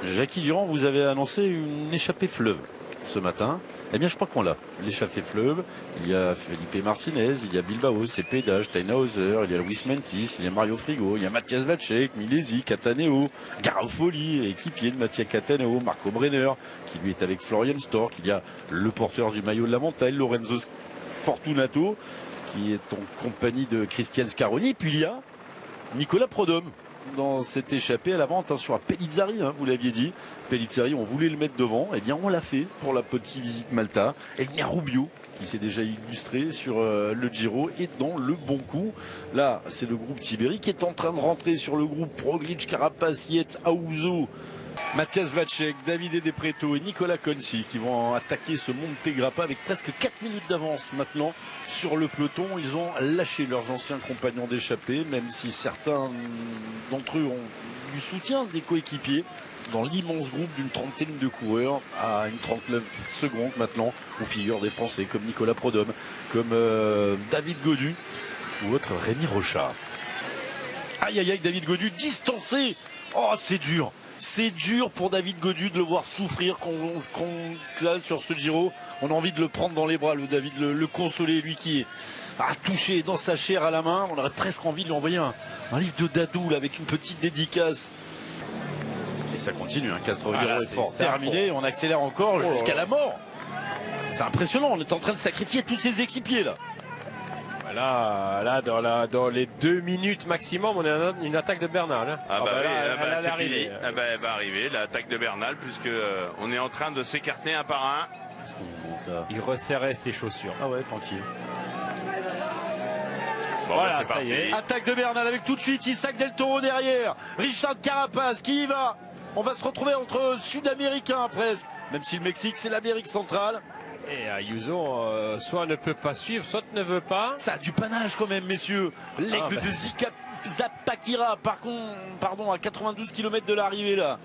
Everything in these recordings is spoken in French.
Jackie Durand, vous avez annoncé une échappée fleuve ce matin. Eh bien, je crois qu'on l'a. L'échappée fleuve. Il y a Felipe Martinez, il y a Bilbao, Cepeda, Steinhauser, il y a Luis Mentis, il y a Mario Frigo, il y a Mathias Vacek, Milesi, Cataneo, Garofoli, équipier de Mathias Cataneo, Marco Brenner, qui lui est avec Florian Stork. Il y a le porteur du maillot de la montagne, Lorenzo Fortunato, qui est en compagnie de Christian Scaroni. Puis il y a Nicolas Prodhomme dans cette échappée à l'avant. Attention à Pellizzari, vous l'aviez dit. Pellizzari, on voulait le mettre devant. Eh bien, on l'a fait pour la petite visite Malta. Elmer Rubio, qui s'est déjà illustré sur le Giro, est dans le bon coup. Là, c'est le groupe Tiberi qui est en train de rentrer sur le groupe Roglic, Carapaz, Yates, Auzo, Mathias Vacek, Davide De Preto et Nicolas Conci qui vont attaquer ce Monte Grappa avec presque 4 minutes d'avance maintenant sur le peloton. Ils ont lâché leurs anciens compagnons d'échappée, même si certains d'entre eux ont du soutien des coéquipiers dans l'immense groupe d'une trentaine de coureurs. À une 39 secondes maintenant, où figurent des Français comme Nicolas Prodhomme, comme David Gaudu ou autre Rémi Rochard. Aïe aïe aïe, David Gaudu distancé. Oh, c'est dur. C'est dur pour David Gaudu de le voir souffrir là, sur ce Giro. On a envie de le prendre dans les bras, le David, le consoler, lui qui a touché dans sa chair à la main. On aurait presque envie de lui envoyer un livre de Dadou là, avec une petite dédicace. Et ça continue, Castroviejo est fort. Terminé, on accélère encore jusqu'à la mort. C'est impressionnant, on est en train de sacrifier tous ses équipiers là. Là, dans les 2 minutes maximum, on a une attaque de Bernal. C'est fini. Elle va arriver, l'attaque de Bernal, puisque on est en train de s'écarter un par un. Il resserrait ses chaussures. Ah ouais, tranquille. Bon, voilà, ça y est. Attaque de Bernal avec tout de suite Isaac Del Toro derrière. Richard Carapaz qui y va. On va se retrouver entre Sud-Américains presque. Même si le Mexique, c'est l'Amérique centrale. Et Ayuso, soit ne peut pas suivre, soit ne veut pas. Ça a du panache quand même, messieurs. L'aigle de Zika Zapakira, pardon, à 92 km de l'arrivée là.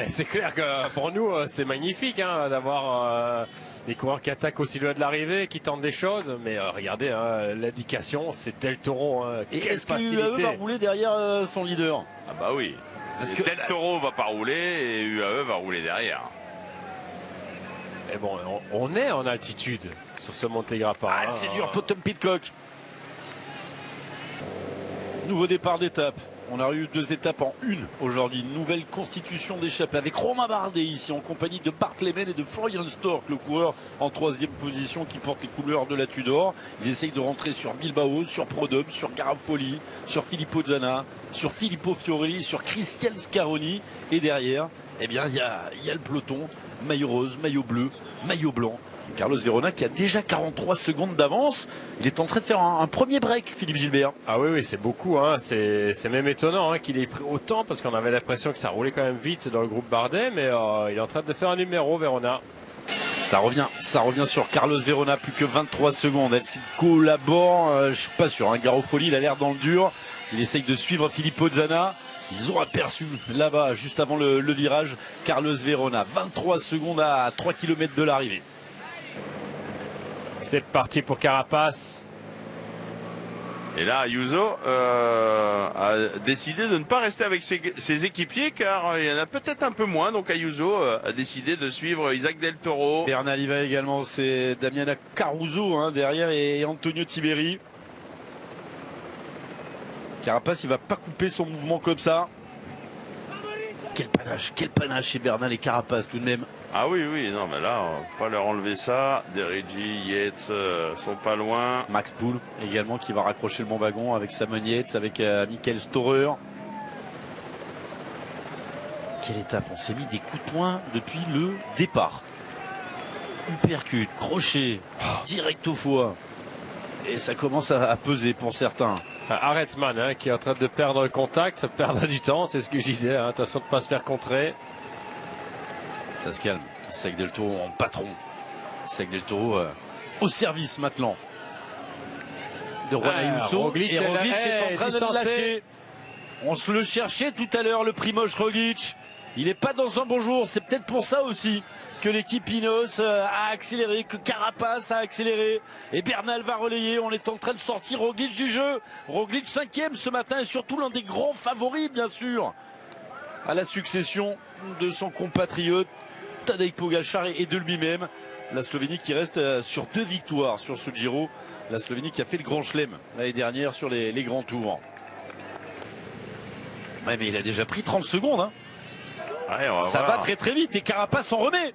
C'est clair que pour nous, c'est magnifique d'avoir des coureurs qui attaquent aussi loin de l'arrivée, qui tentent des choses. Mais regardez, l'indication, c'est Del Toro. Et est-ce que UAE va rouler derrière son leader? Ah bah oui. Parce que Del Toro va pas rouler et UAE va rouler derrière. Mais bon, on est en altitude sur ce Monte Grappa. C'est dur pour Tom Pidcock. Nouveau départ d'étape. On a eu 2 étapes en une aujourd'hui. Nouvelle constitution d'échappée avec Romain Bardet ici en compagnie de Bart Lehmann et de Florian Stork, le coureur en 3e position qui porte les couleurs de la Tudor. Ils essayent de rentrer sur Bilbao, sur Prodhomme, sur Garofoli, sur Filippo Zana, sur Filippo Fiorelli, sur Christian Scaroni. Et derrière, il y a le peloton, maillot rose, maillot bleu, maillot blanc. Carlos Verona qui a déjà 43 secondes d'avance. Il est en train de faire un premier break, Philippe Gilbert. Ah oui, c'est beaucoup. C'est même étonnant qu'il ait pris autant parce qu'on avait l'impression que ça roulait quand même vite dans le groupe Bardet. Mais il est en train de faire un numéro, Verona. Ça revient sur Carlos Verona, plus que 23 secondes. Est-ce qu'il collabore? Je suis pas sûr. Garofoli, il a l'air dans le dur. Il essaye de suivre Filippo Zana. Ils ont aperçu là-bas, juste avant le virage, Carlos Verona. 23 secondes à 3 km de l'arrivée. C'est parti pour Carapaz. Et là, Ayuso a décidé de ne pas rester avec ses équipiers car il y en a peut-être un peu moins. Donc Ayuso a décidé de suivre Isaac Del Toro. Bernal y va également, c'est Damiana Caruso derrière et Antonio Tiberi. Carapaz, il va pas couper son mouvement comme ça. Quel panache chez Bernal et Carapaz tout de même. Ah oui, non, mais là, on va pas leur enlever ça. Derigi, Yates sont pas loin. Max Poul également qui va raccrocher le bon wagon avec Simon Yates, avec Michael Storer. Quelle étape, on s'est mis des coups de poing depuis le départ. Uppercut, crochet, direct au foie. Et ça commence à peser pour certains. Aretsman qui est en train de perdre le contact, perdre du temps, c'est ce que je disais. Attention de ne pas se faire contrer. Ça se calme. Isaac Del Toro en patron. Isaac Del Toro au service maintenant de Juan Ayuso. Roglic et Roglic est en train de le lâcher. On se le cherchait tout à l'heure, le Primož Roglic. Il n'est pas dans un bon jour. C'est peut-être pour ça aussi que l'équipe Ineos a accéléré, que Carapaz a accéléré. Et Bernal va relayer. On est en train de sortir Roglic du jeu. Roglic 5e ce matin et surtout l'un des grands favoris, bien sûr. à la succession de son compatriote Tadej Pogačar et de lui-même. La Slovénie qui reste sur 2 victoires sur ce Giro. La Slovénie qui a fait le Grand Chelem l'année dernière sur les grands tours. Ouais, mais il a déjà pris 30 secondes. Hein. Ouais, ça va très très vite et Carapaz s'en remet.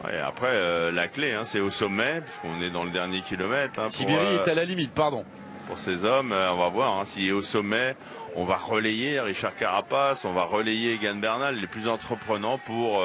Ouais, après, la clé, c'est au sommet, puisqu'on est dans le dernier kilomètre. Sibérie est à la limite, pardon. Pour ces hommes, on va voir s'il est au sommet. On va relayer Richard Carapaz, on va relayer Egan Bernal, les plus entreprenants pour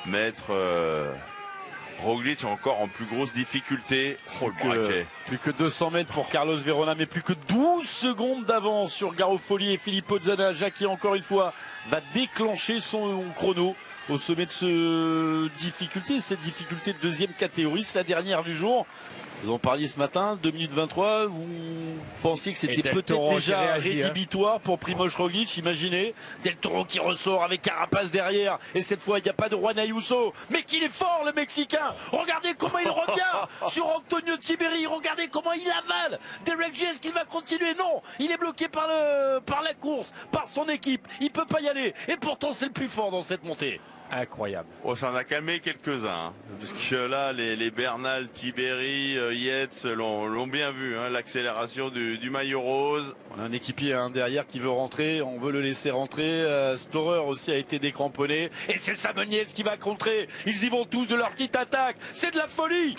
mettre Roglic encore en plus grosse difficulté. Plus que 200 mètres pour Carlos Verona, mais plus que 12 secondes d'avance sur Garofoli et Filippo Zana. Jackie, encore une fois, va déclencher son chrono au sommet de cette difficulté de 2e catégorie. C'est la dernière du jour. Vous en parliez ce matin, 2 minutes 23, vous pensiez que c'était peut-être déjà rédhibitoire pour Primož Roglic, imaginez, Del Toro qui ressort avec Carapaz derrière, et cette fois il n'y a pas de Juan Ayuso, mais qu'il est fort le Mexicain, regardez comment il revient sur Antonio Sibéri, regardez comment il avale Derek J. Est-ce qu'il va continuer? Non, il est bloqué par la course, par son équipe, il peut pas y aller, et pourtant c'est le plus fort dans cette montée. Incroyable. Oh, ça en a calmé quelques-uns, parce que là, les Bernal, Tiberi, Yates l'ont bien vu, l'accélération du maillot rose. On a un équipier derrière qui veut rentrer, on veut le laisser rentrer. Storer aussi a été décramponné, et c'est Samoniez qui va contrer. Ils y vont tous de leur petite attaque, c'est de la folie.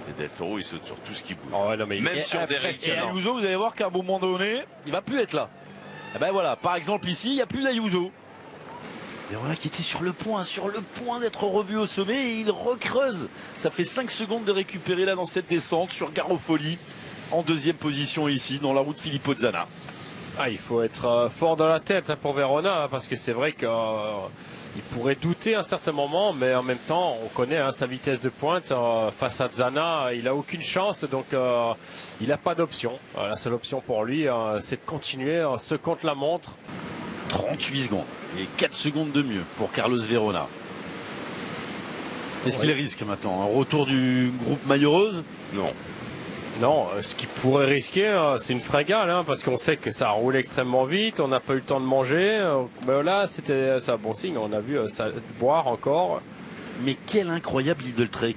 Et Del Toro, il saute sur tout ce qui bouge. Oh, non, mais même sur des règles. Et Ayuso, vous allez voir qu'à un moment donné, il va plus être là. Et ben voilà, par exemple ici, il n'y a plus d'Ayuso. Et voilà qui était sur le point d'être revu au sommet, et il recreuse. Ça fait 5 secondes de récupérer là dans cette descente sur Garofoli, en 2e position ici, dans la route Filippo Zana. Il faut être fort dans la tête pour Verona, parce que c'est vrai qu'il pourrait douter à un certain moment, mais en même temps, on connaît sa vitesse de pointe. Face à Zana, il n'a aucune chance, donc il n'a pas d'option. La seule option pour lui, c'est de continuer ce contre la montre. 38 secondes et 4 secondes de mieux pour Carlos Verona. Est-ce qu'il risque maintenant un retour du groupe maillot rose? Non, ce qu'il pourrait risquer, c'est une fringale, parce qu'on sait que ça a roulé extrêmement vite, on n'a pas eu le temps de manger. Mais là, c'était un bon signe, on a vu ça boire encore. Mais quel incroyable Lidl Trek.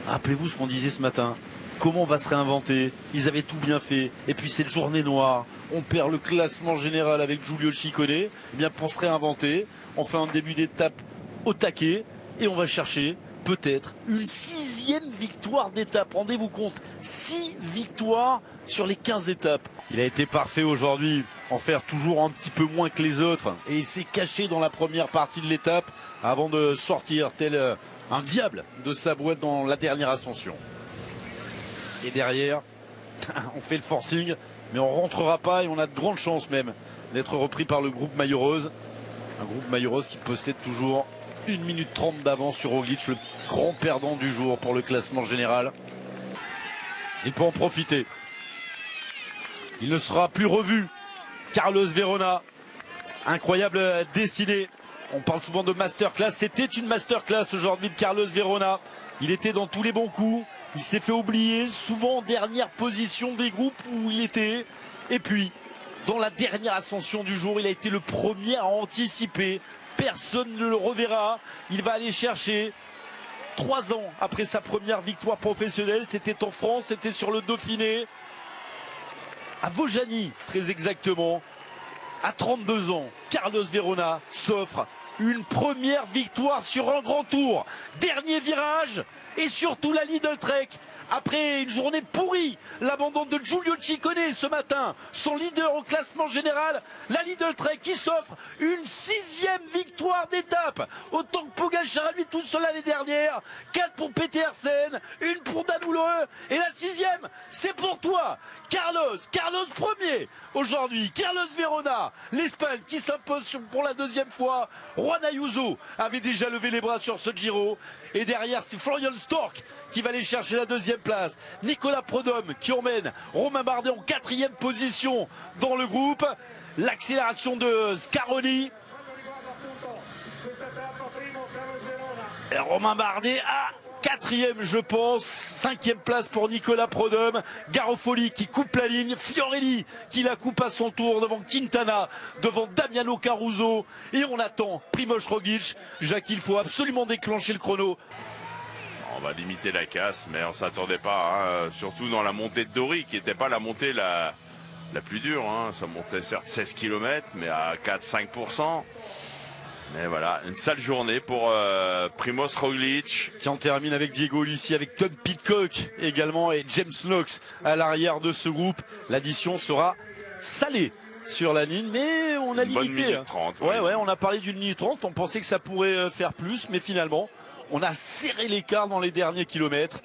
Rappelez-vous ce qu'on disait ce matin. Comment on va se réinventer? Ils avaient tout bien fait. Et puis cette journée noire, on perd le classement général avec Giulio Ciccone. Eh bien pour se réinventer, on fait un début d'étape au taquet et on va chercher peut-être une 6e victoire d'étape. Rendez-vous compte, 6 victoires sur les 15 étapes. Il a été parfait aujourd'hui, en faire toujours un petit peu moins que les autres. Et il s'est caché dans la première partie de l'étape avant de sortir tel un diable de sa boîte dans la dernière ascension. Et derrière, on fait le forcing, mais on rentrera pas et on a de grandes chances même d'être repris par le groupe maillot rose. Un groupe maillot rose qui possède toujours 1 minute 30 d'avance sur Roglic, le grand perdant du jour pour le classement général. Il peut en profiter. Il ne sera plus revu. Carlos Verona, incroyable destinée. On parle souvent de masterclass. C'était une masterclass aujourd'hui de Carlos Verona. Il était dans tous les bons coups. Il s'est fait oublier, souvent en dernière position des groupes où il était. Et puis, dans la dernière ascension du jour, il a été le premier à anticiper. Personne ne le reverra. Il va aller chercher 3 ans après sa première victoire professionnelle. C'était en France, c'était sur le Dauphiné. À Vaujany, très exactement. À 32 ans, Carlos Verona s'offre une première victoire sur un grand tour. Dernier virage et surtout la Lidl Trek. Après une journée pourrie, l'abandon de Giulio Ciccone ce matin, son leader au classement général, la Lidl Trek qui s'offre une 6e victoire d'étape. Autant que Pogačar lui tout seul l'année dernière. 4 pour Petersen, 1 pour Danuleux et la 6e, c'est pour toi. Carlos premier aujourd'hui. Carlos Verona, l'Espagne qui s'impose pour la 2e fois. Juan Ayuso avait déjà levé les bras sur ce Giro. Et derrière, c'est Florian Stork qui va aller chercher la 2e place. Nicolas Prodhomme qui emmène Romain Bardet en 4e position dans le groupe. L'accélération de Scaroni. Et Romain Bardet a 4e je pense, 5e place pour Nicolas Prodhomme, Garofoli qui coupe la ligne, Fiorelli qui la coupe à son tour devant Quintana, devant Damiano Caruso, et on attend Primož Roglič. Jacques, il faut absolument déclencher le chrono. On va limiter la casse, mais on s'attendait pas, hein, surtout dans la montée de Dori, qui n'était pas la montée la plus dure, hein. Ça montait certes 16 km, mais à 4-5%. Mais voilà, une sale journée pour Primož Roglič. Qui en termine avec Diego Ulissi, avec Tom Pidcock également et James Knox à l'arrière de ce groupe. L'addition sera salée sur la ligne, mais on a Une bonne limité. minute 30. Ouais, on a parlé d'une minute 30, on pensait que ça pourrait faire plus, mais finalement, on a serré l'écart dans les derniers kilomètres.